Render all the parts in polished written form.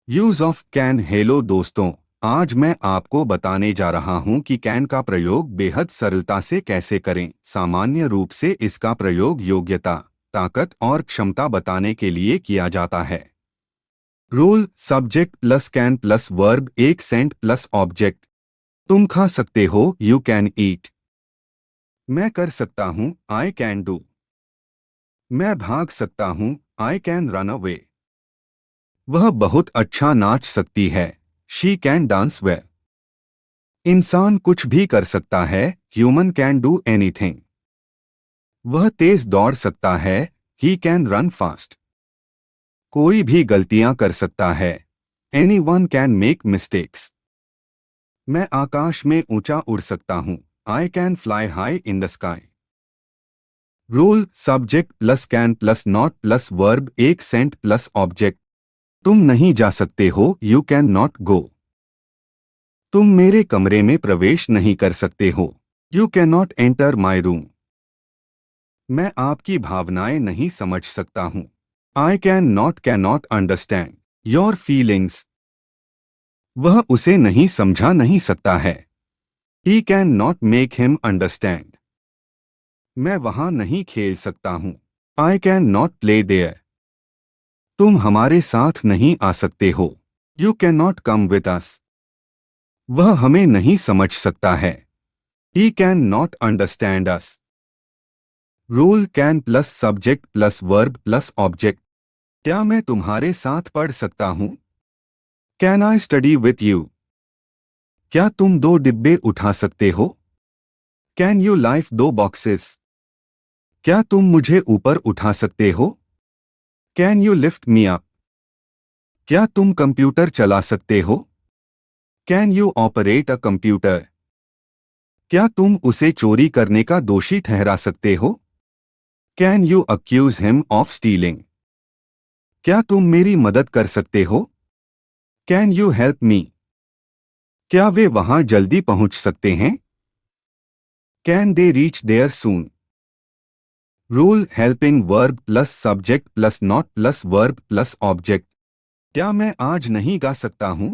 Use of can. Hello दोस्तों, आज मैं आपको बताने जा रहा हूं कि कैन का प्रयोग बेहद सरलता से कैसे करें। सामान्य रूप से इसका प्रयोग योग्यता, ताकत और क्षमता बताने के लिए किया जाता है। Rule: subject plus can plus verb, एक सेंट प्लस ऑब्जेक्ट। तुम खा सकते हो, यू कैन ईट। मैं कर सकता हूं, आई कैन डू। मैं भाग सकता हूं, आई कैन रन अवे। वह बहुत अच्छा नाच सकती है, शी कैन डांस वेल। इंसान कुछ भी कर सकता है, ह्यूमन कैन डू एनीथिंग। वह तेज दौड़ सकता है, ही कैन रन फास्ट। कोई भी गलतियां कर सकता है, any one can make mistakes. मैं आकाश में ऊंचा उड़ सकता हूं, I can fly high in the sky. Rule: subject plus can plus not plus verb, एक सेंट प्लस ऑब्जेक्ट। तुम नहीं जा सकते हो, यू कैन नॉट गो। तुम मेरे कमरे में प्रवेश नहीं कर सकते हो, you can not enter my room. मैं आपकी भावनाएं नहीं समझ सकता हूं, I can not understand your feelings. वह उसे नहीं समझा नहीं सकता है, he can not make him understand. मैं वहां नहीं खेल सकता हूं, I can not play there. तुम हमारे साथ नहीं आ सकते हो, you can not come with us. वह हमें नहीं समझ सकता है, he can not understand us. Rule: can plus subject plus verb plus object. क्या मैं तुम्हारे साथ पढ़ सकता हूं, can I study with you. क्या तुम दो डिब्बे उठा सकते हो, कैन यू लाइफ दो बॉक्सेस। क्या तुम मुझे ऊपर उठा सकते हो, can you lift me up. क्या तुम कंप्यूटर चला सकते हो, can you operate a computer. क्या तुम उसे चोरी करने का दोषी ठहरा सकते हो, can you accuse him of stealing. क्या तुम मेरी मदद कर सकते हो, कैन यू हेल्प मी। क्या वे वहां जल्दी पहुंच सकते हैं, can they reach there soon. Rule: helping verb plus subject plus not plus verb plus object. क्या मैं आज नहीं गा सकता हूं,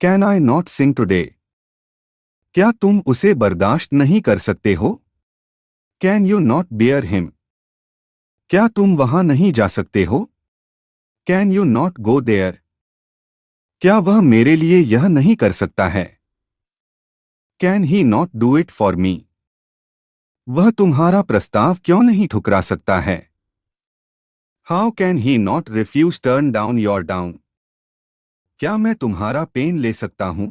can I not sing today. क्या तुम उसे बर्दाश्त नहीं कर सकते हो, can you not bear him. क्या तुम वहां नहीं जा सकते हो, can you not go there. क्या वह मेरे लिए यह नहीं कर सकता है, can he not do it for me. वह तुम्हारा प्रस्ताव क्यों नहीं ठुकरा सकता है, how can he not refuse turn down your down. क्या मैं तुम्हारा पेन ले सकता हूं,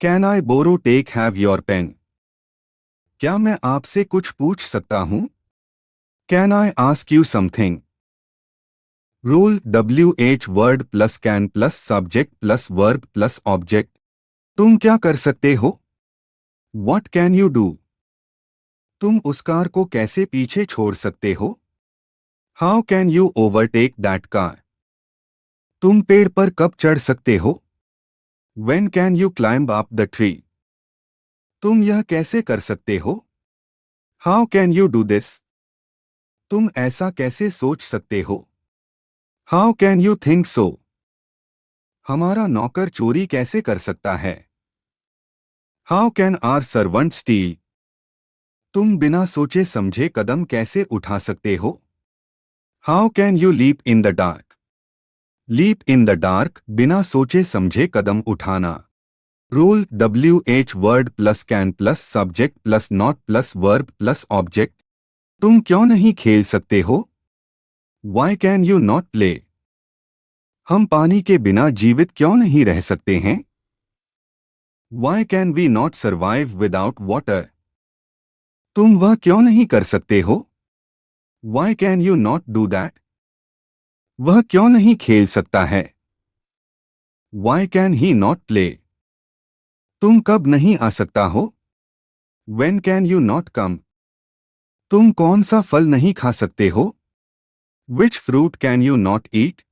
can I borrow take have your pen. क्या मैं आपसे कुछ पूछ सकता हूं, can I ask you something. Rule: WH word plus can plus subject plus verb plus object. तुम क्या कर सकते हो, व्हाट कैन यू डू। तुम उस कार को कैसे पीछे छोड़ सकते हो, how can you overtake that car. तुम पेड़ पर कब चढ़ सकते हो, when can you climb up the tree. तुम यह कैसे कर सकते हो, how can you do this. तुम ऐसा कैसे सोच सकते हो, how can you think so. हमारा नौकर चोरी कैसे कर सकता है, how can our servant steal. तुम बिना सोचे समझे कदम कैसे उठा सकते हो, how can you leap in the dark. Leap in the dark, बिना सोचे समझे कदम उठाना। Rule: WH word plus can plus subject plus not plus verb plus object. तुम क्यों नहीं खेल सकते हो, why can you not play. हम पानी के बिना जीवित क्यों नहीं रह सकते हैं, why can we not survive without water. तुम वह क्यों नहीं कर सकते हो, why can you not do that. वह क्यों नहीं खेल सकता है, why can he not play. तुम कब नहीं आ सकता हो, when can you not come. तुम कौन सा फल नहीं खा सकते हो, which fruit can you not eat.